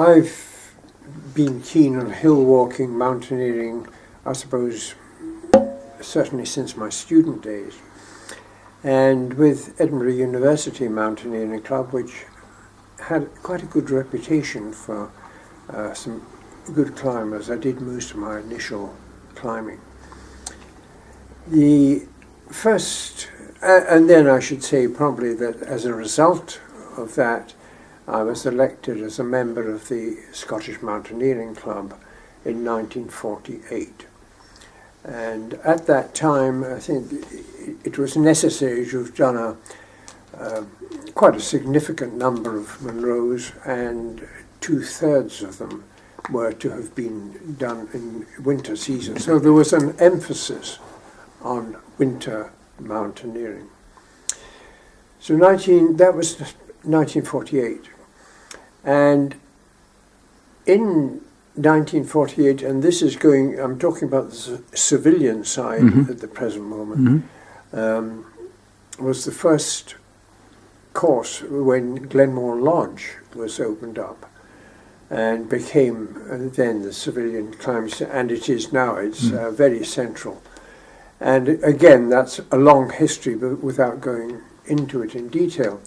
I've been keen on hill walking, mountaineering, I suppose, certainly since my student days. And with Edinburgh University Mountaineering Club, which had quite a good reputation for some good climbers, I did most of my initial climbing. The first, and then I should say probably that as a result of that, I was elected as a member of the Scottish Mountaineering Club in 1948. And at that time, I think it was necessary to have done quite a significant number of Munros, and 2/3 of them were to have been done in winter season. So there was an emphasis on winter mountaineering. So that was 1948. And in 1948, and this is I'm talking about the civilian side at the present moment, was the first course when Glenmore Lodge was opened up and became then the civilian climbing, and it is now, it's very central. And again, that's a long history, but without going into it in detail.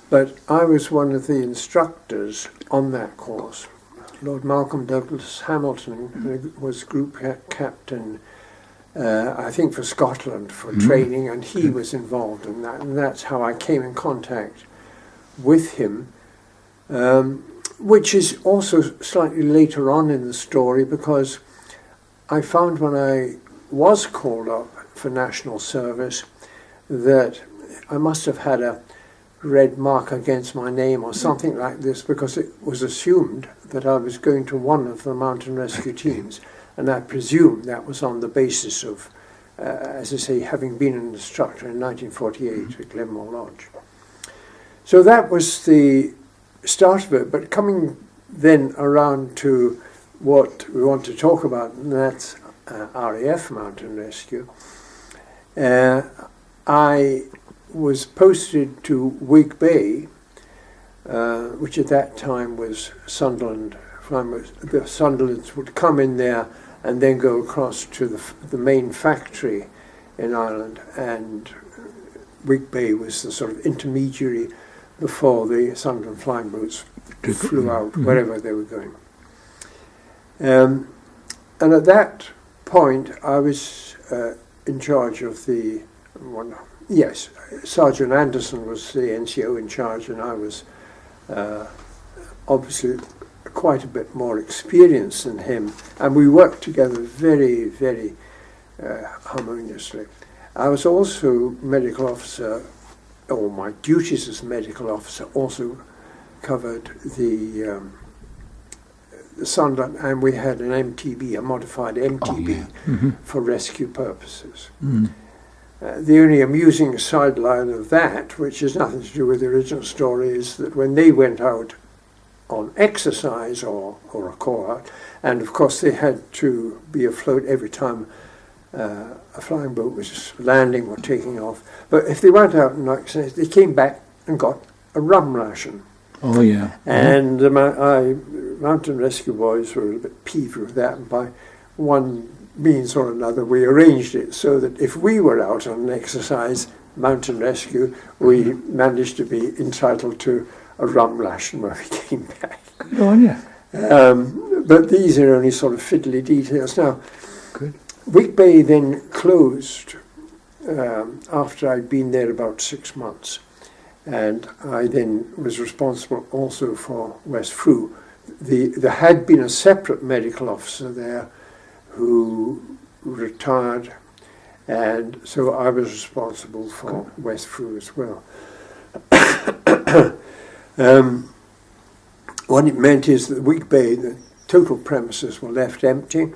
But I was one of the instructors on that course. Lord Malcolm Douglas Hamilton was group captain, I think for Scotland, for training, and he was involved in that. And that's how I came in contact with him, which is also slightly later on in the story, because I found when I was called up for national service that I must have had a red mark against my name or something like this, because it was assumed that I was going to one of the mountain rescue teams, and I presume that was on the basis of, as I say, having been an instructor in 1948 at Glenmore Lodge. So that was the start of it, but coming then around to what we want to talk about, and that's RAF Mountain Rescue. I was posted to Whig Bay, which at that time was Sunderland. The Sunderlands would come in there and then go across to the main factory in Ireland, and Whig Bay was the sort of intermediary before the Sunderland flying boats flew out wherever they were going. And at that point, I was in charge of the one. Yes, Sergeant Anderson was the NCO in charge, and I was obviously quite a bit more experienced than him, and we worked together very, very harmoniously. I was also medical officer, or my duties as medical officer also covered the Sunderland, and we had an MTB, a modified MTB, for rescue purposes. The only amusing sideline of that, which has nothing to do with the original story, is that when they went out on exercise or a call out, and of course they had to be afloat every time a flying boat was landing or taking off. But if they went out on exercise, they came back and got a rum ration. Oh, yeah. And the mountain rescue boys were a bit peeved with that, and by one means or another, we arranged it so that if we were out on an exercise, mountain rescue, we managed to be entitled to a rum ration when we came back. Good on you. But these are only sort of fiddly details. Now, Good. Whig Bay then closed after I'd been there about 6 months, and I then was responsible also for West Frew. There had been a separate medical officer there who retired, and so I was responsible for West Frew as well. What it meant is that Whig Bay, the total premises were left empty,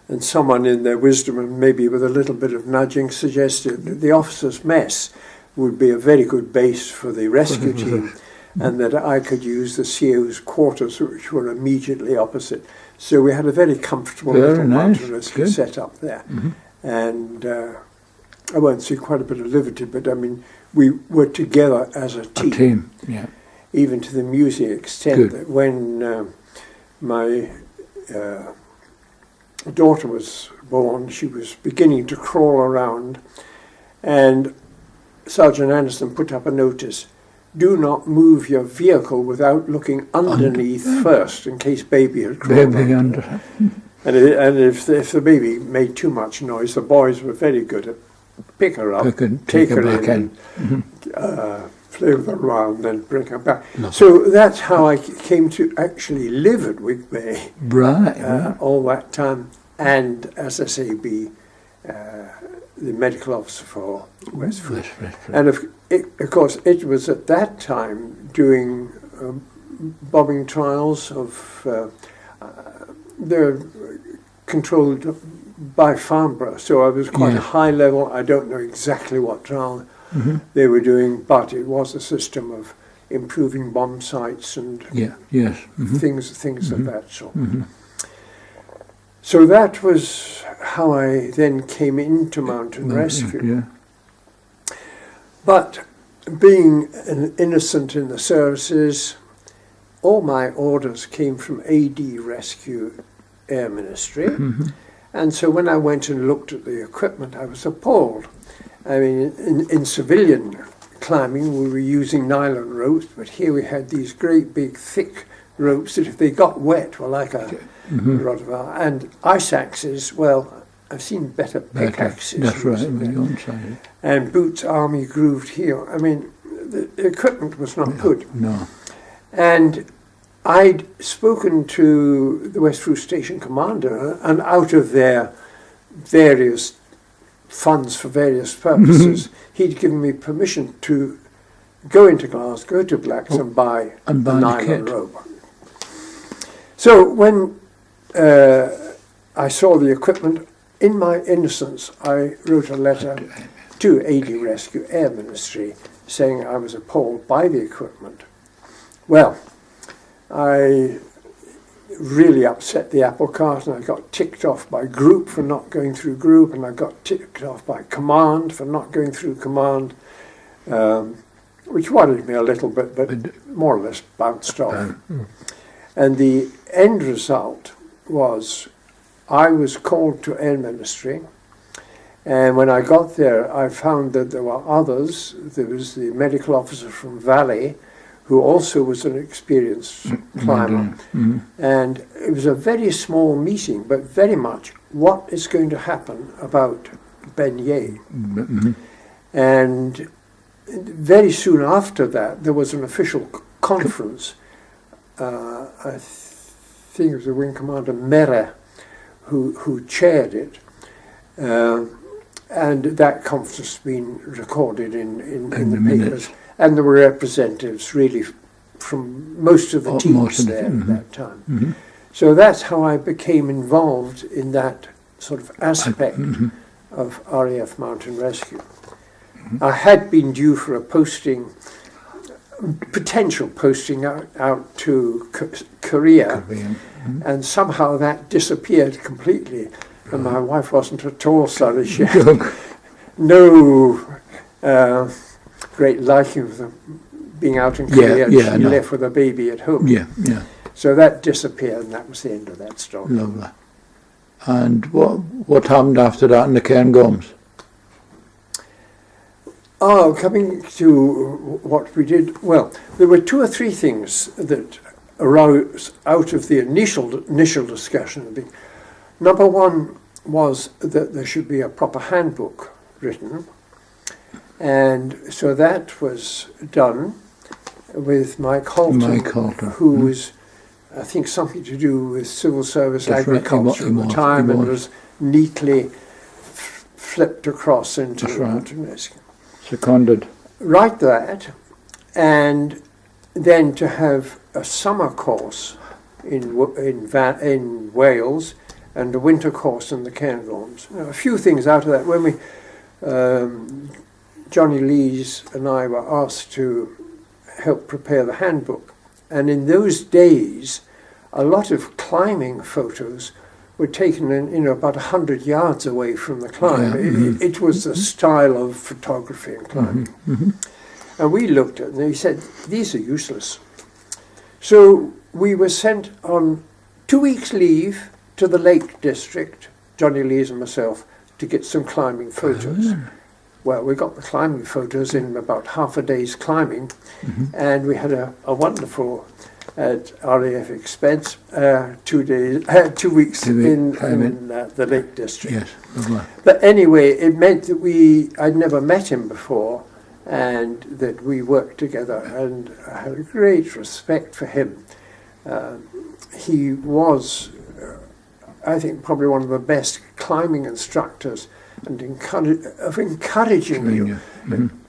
and someone in their wisdom, and maybe with a little bit of nudging, suggested that the officers' mess would be a very good base for the rescue team, and that I could use the CO's quarters, which were immediately opposite. So we had a very comfortable little mountain rescue set up there. And I won't say quite a bit of liberty, but I mean, we were together as a team. Yeah. Even to the amusing extent that when my daughter was born. She was beginning to crawl around, and Sergeant Anderson put up a notice: do not move your vehicle without looking underneath first, in case baby had crawled under. And if the baby made too much noise, the boys were very good at pick her up, take her in, and play with her around, and then bring her back. Lovely. So that's how I came to actually live at Whigbay, all that time, and, as I say, be the medical officer for Westford. And of course, it was at that time doing bombing trials of they're controlled by Farnborough, so I was quite a high level. I don't know exactly what trial they were doing, but it was a system of improving bomb sites and things of that sort. So that was how I then came into mountain rescue. But being an innocent in the services, all my orders came from AD Rescue Air Ministry. And so when I went and looked at the equipment, I was appalled. I mean, in civilian climbing, we were using nylon ropes, but here we had these great big thick ropes that if they got wet were like a rod of iron. And ice axes, well, I've seen better pickaxes. That's right. And boots army grooved heel. I mean, the equipment was not good. No. And I'd spoken to the West Fruit Station commander, and out of their various funds for various purposes, he'd given me permission to go into Glasgow, to Blacks, and buy a nylon rope. So when I saw the equipment, in my innocence, I wrote a letter to AD Rescue Air Ministry saying I was appalled by the equipment. Well, I really upset the apple cart, and I got ticked off by group for not going through group, and I got ticked off by command for not going through command, which worried me a little bit, but more or less bounced off. And the end result was I was called to Air Ministry, and when I got there, I found that there were others. There was the medical officer from Valley, who also was an experienced climber. And it was a very small meeting, but very much what is going to happen about Ben Ye. And very soon after that, there was an official conference. I think it was the Wing Commander Mere who chaired it. And that conference has been recorded in the papers. And there were representatives really from most of the teams there at that time. So that's how I became involved in that sort of aspect of RAF Mountain Rescue. I had been due for a potential posting out to Korea, and somehow that disappeared completely. And my wife wasn't at all sorry. She had no great liking of them being out in Korea. She left with a baby at home. So that disappeared, and that was the end of that story. Lovely. And what happened after that in the Cairngorms? Oh, coming to what we did, well, there were two or three things that arose out of the initial discussion. Number one was that there should be a proper handbook written, and so that was done with Mike Halton, who was, I think, something to do with civil service agriculture at the time, and was neatly flipped across into mountain rescue. Seconded. Write that, and then to have a summer course in Wales and a winter course in the Cairngorms. A few things out of that. When we, Johnny Lees and I were asked to help prepare the handbook, and in those days, a lot of climbing photos were taken in, about 100 yards away from the climb. It was the style of photography and climbing. And we looked at it, and he said, these are useless. So we were sent on 2 weeks leave to the Lake District, Johnny Lees and myself, to get some climbing photos. Well, we got the climbing photos in about half a day's climbing, and we had a wonderful, at RAF expense, 2 days, 2 weeks in the Lake District. Yes, lovely. But anyway, it meant that I'd never met him before, and that we worked together, and I had a great respect for him. He was, I think, probably one of the best climbing instructors and encouraging you.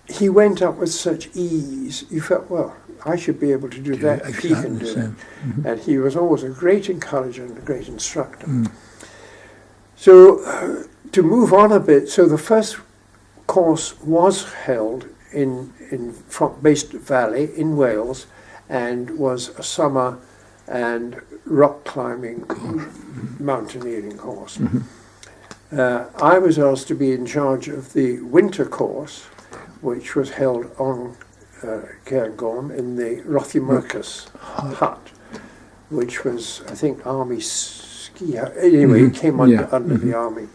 He went up with such ease. You felt, well, I should be able to do that if he can do it. And he was always a great encourager and a great instructor. So to move on a bit, so the first course was held in Based Valley in Wales, and was a summer and rock climbing mountaineering course. I was asked to be in charge of the winter course, which was held on Cairngorm in the Rothiemurchus hut, which was, I think, Army ski hut. Anyway, it came under the Army.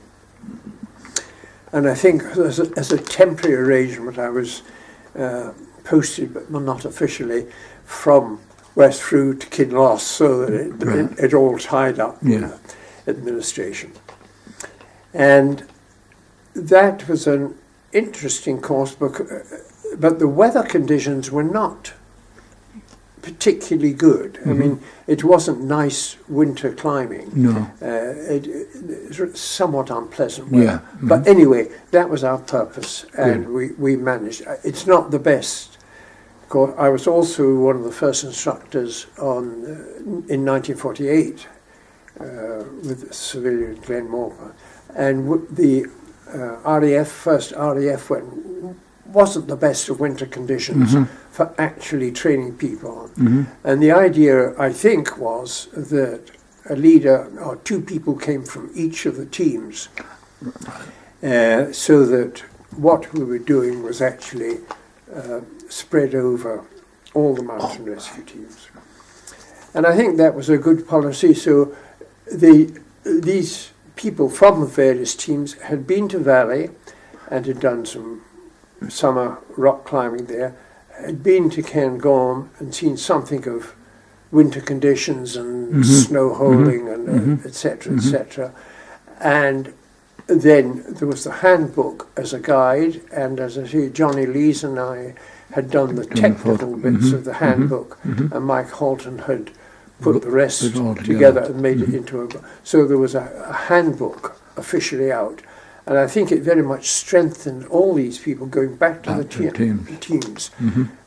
And I think as a temporary arrangement, I was posted, but not officially, from West Frew to Kinloss, so that it all tied up administration. And that was an interesting course, but the weather conditions were not particularly good. I mean, it wasn't nice winter climbing. No. It was somewhat unpleasant weather. But anyway, that was our purpose, and we managed. It's not the best. I was also one of the first instructors in 1948 with civilian Glen Morpa. And the first RAF wasn't the best of winter conditions for actually training people on. And the idea, I think, was that a leader or two people came from each of the teams, so that what we were doing was actually spread over all the mountain rescue teams. And I think that was a good policy. So these people from the various teams had been to Valley and had done some summer rock climbing there, had been to Cairngorm and seen something of winter conditions and snow holding and etc., etc. And then there was the handbook as a guide, and as I say, Johnny Lees and I had done the technical bits of the handbook, and Mike Halton had put the rest together and made it into a... So there was a handbook officially out, and I think it very much strengthened all these people going back to the teams.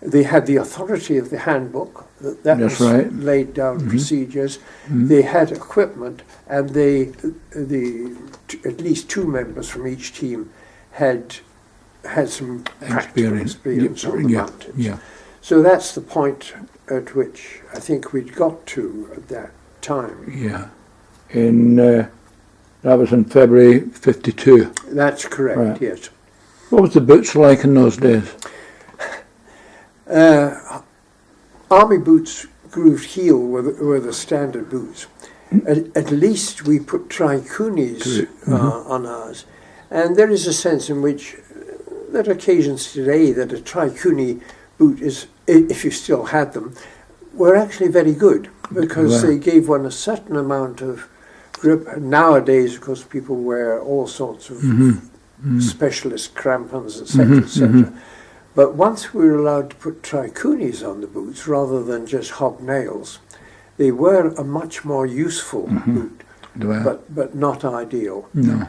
They had the authority of the handbook, that was laid down procedures. They had equipment, and at least two members from each team had some practical experience on the mountains. So that's the point at which I think we'd got to at that time. Yeah. That was in February 52. That's correct, yes. What was the boots like in those days? Army boots, grooved heel were the standard boots. At least we put tricunis on ours. And there is a sense in which there are occasions today that a tricuni boot is, if you still had them, were actually very good, because they gave one a certain amount of grip. Nowadays, of course, people wear all sorts of specialist crampons, etc., etc. But once we were allowed to put tricunis on the boots rather than just hobnails, they were a much more useful boot, but not ideal. No.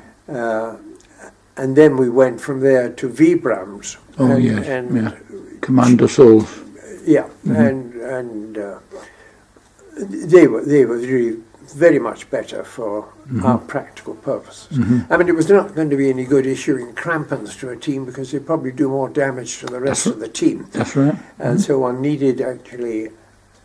And then we went from there to Vibrams. Commando soles. Yeah, and they were really very much better for our practical purposes. I mean, it was not going to be any good issuing crampons to a team, because they'd probably do more damage to the rest of the team. That's right. And so one needed actually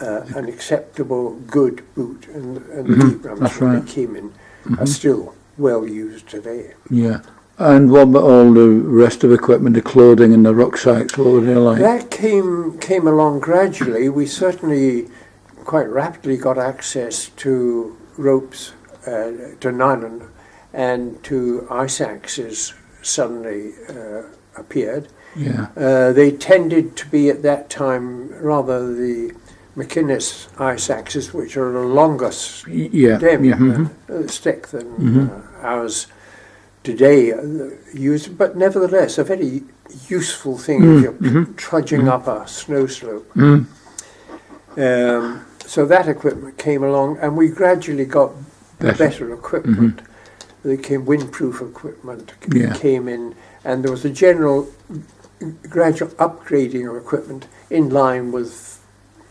an acceptable, good boot, and the Vibrams when they came in are still well used today. Yeah. And what about all the rest of the equipment, the clothing and the rucksacks, what were they like? That came along gradually. We certainly quite rapidly got access to ropes to nylon and to ice axes suddenly appeared. Yeah. They tended to be at that time rather the McInnes ice axes, which are a longer Yeah. stem, Yeah. stick than ours today used, but nevertheless a very useful thing if you're trudging up a snow slope. So that equipment came along, and we gradually got better equipment. There came windproof equipment came in, and there was a general gradual upgrading of equipment in line with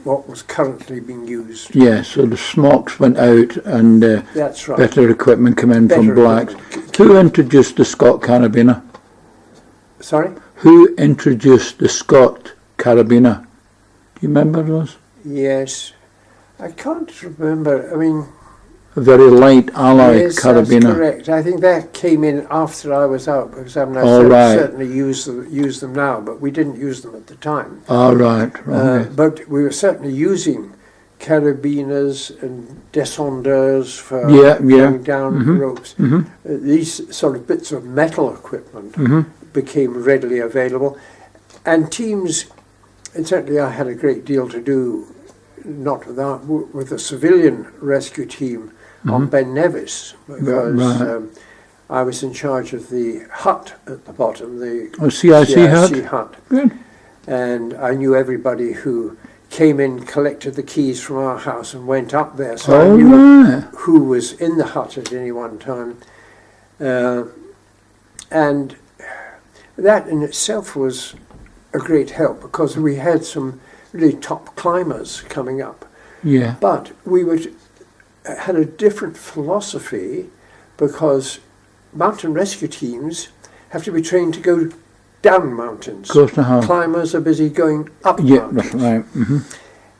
what was currently being used. Yeah, so the smocks went out and That's right. better equipment came in from Better blacks. equipment. Who introduced the Scott carabiner? Sorry? Who introduced the Scott carabiner? Do you remember those? Yes. I can't remember. I mean, A very light alloy yes, carabiner. that's correct. I think that came in after I was out, because I mean, certainly use them now, but we didn't use them at the time. Oh, right. But we were certainly using carabiners and descendeurs for going down ropes. These sort of bits of metal equipment became readily available, and teams, and certainly I had a great deal to do, not with the civilian rescue team on Ben Nevis, because I was in charge of the hut at the bottom, the CIC hut. Good. And I knew everybody who came in, collected the keys from our house and went up there, so I knew who was in the hut at any one time. And that in itself was a great help, because we had some really top climbers coming up. Yeah. But we had a different philosophy, because mountain rescue teams have to be trained to go down mountains. Climbers are busy going up mountains. That's right.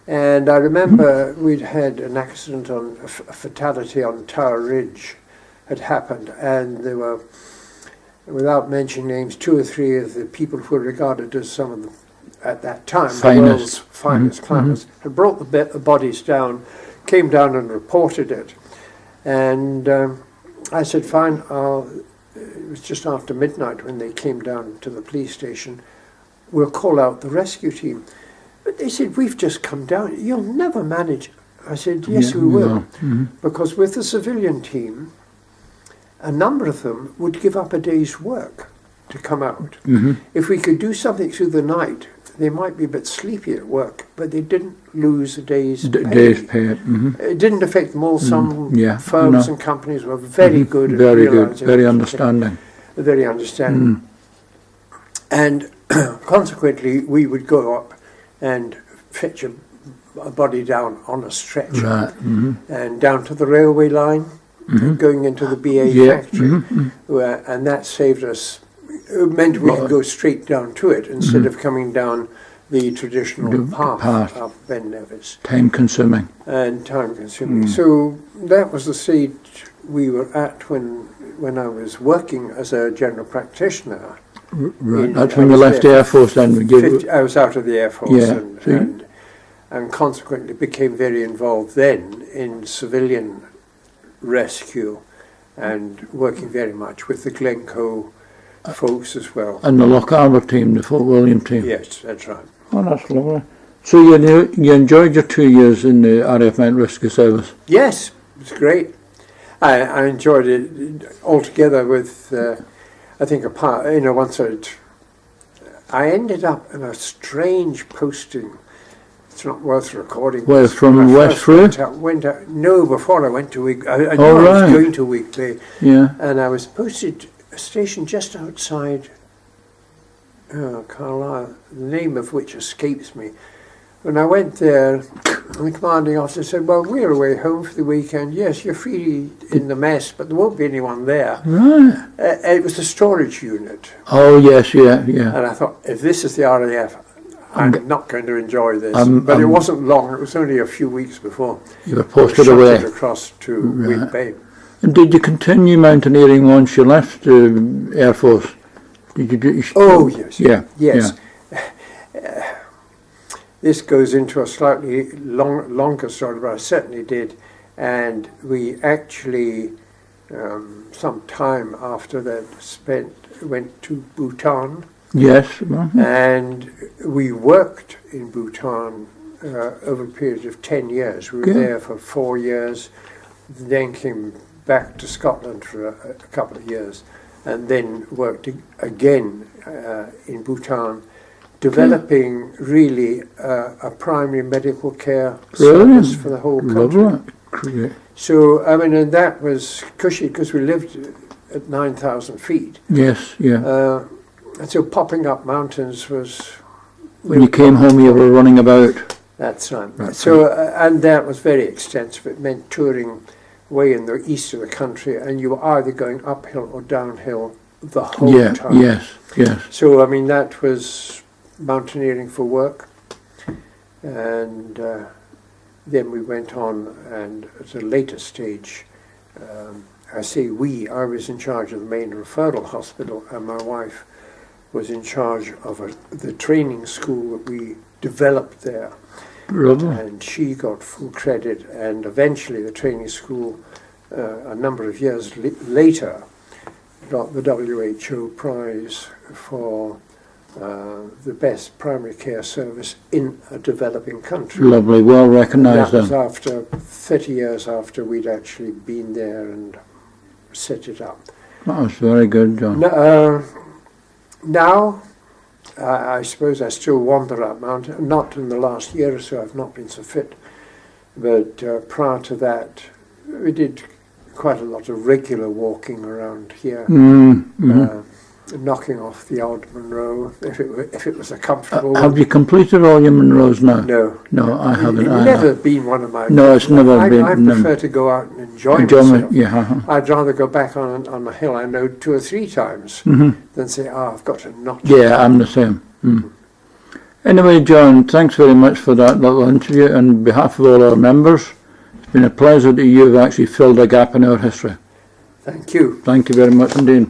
And I remember we'd had an accident, a fatality on Tower Ridge had happened, and there were, without mentioning names, 2 or 3 of the people who were regarded as some of the, at that time, the world's finest climbers, had brought the bodies down, came down and reported it. And I said, fine, it was just after midnight when they came down to the police station, we'll call out the rescue team. But they said, we've just come down, you'll never manage. I said, yes, we will. Because with the civilian team, a number of them would give up a day's work to come out. If we could do something through the night, they might be a bit sleepy at work, but they didn't lose a day's pay. It didn't affect them all. Some firms and companies were very good at realizing. Very understanding. Very understanding. And consequently, we would go up and fetch a body down on a stretcher and down to the railway line, going into the BA factory, and that saved us. It meant we could go straight down to it instead of coming down the traditional path of Ben Nevis. Time consuming. And time consuming. So that was the stage we were at when I was working as a general practitioner. Right. That's when you left the Air Force then? I was out of the Air Force and consequently became very involved then in civilian rescue and working very much with the Glencoe folks as well. And the Loch Arbor team, the Fort William team. Yes, that's right. Oh, that's lovely. So you enjoyed your 2 years in the RAF Mountain Rescue Service? Yes, it was great. I enjoyed it altogether with, I think, once I ended up in a strange posting. It's not worth recording. Where, from West Frew? No, before I went to Wigley. I knew I was going to Wigley. Yeah. And I was posted a station just outside Carlisle, the name of which escapes me. When I went there, the commanding officer said, well, we're away home for the weekend. Yes, you're free in the mess, but there won't be anyone there. Right. It was a storage unit. Oh, yes, yeah. And I thought, if this is the RAF, I'm not going to enjoy this. But it wasn't long. It was only a few weeks before. You were posted away. Across to Wind Bay. And did you continue mountaineering once you left the Air Force? Did you do? Oh, yes. Yeah. Yes. Yeah. This goes into a slightly longer story, but I certainly did. and we actually, some time after that, went to Bhutan, Yes. Well, and we worked in Bhutan over a period of 10 years. We were Good. there for 4 years, then came back to Scotland for a couple of years, and then worked again in Bhutan, developing really a primary medical care Brilliant. service for the whole country. lovely. So, I mean, and that was cushy because we lived at 9,000 feet. Yes, yeah. And so popping up mountains was... When you came home, you were running about. That's right. That's So, and that was very extensive. It meant touring way in the east of the country, and you were either going uphill or downhill the whole Yeah, time. yes, yes. So, I mean, that was mountaineering for work. And then we went on, and at a later stage, I was in charge of the main referral hospital, and my wife was in charge of the training school that we developed there. Lovely. And she got full credit, and eventually the training school, a number of years later, got the WHO prize for the best primary care service in a developing country. Lovely, well And recognised that was then. after 30 years after we'd actually been there and set it up. That was very good, John. Now, I suppose I still wander that mountain. Not in the last year or so, I've not been so fit. But prior to that, we did quite a lot of regular walking around here, knocking off the odd Monroe, if it was a comfortable Have one. you completed all your Monroes now? No. No, I haven't. It's never been one of my... No, it's never been- I no. prefer to go out and enjoy Enjoyment, myself. yeah. I'd rather go back on a hill I know 2 or 3 times than say, I've got to notch it. Yeah, I'm the same. Anyway, John, thanks very much for that little interview. On behalf of all our members, it's been a pleasure that you've actually filled a gap in our history. Thank you. Thank you very much indeed.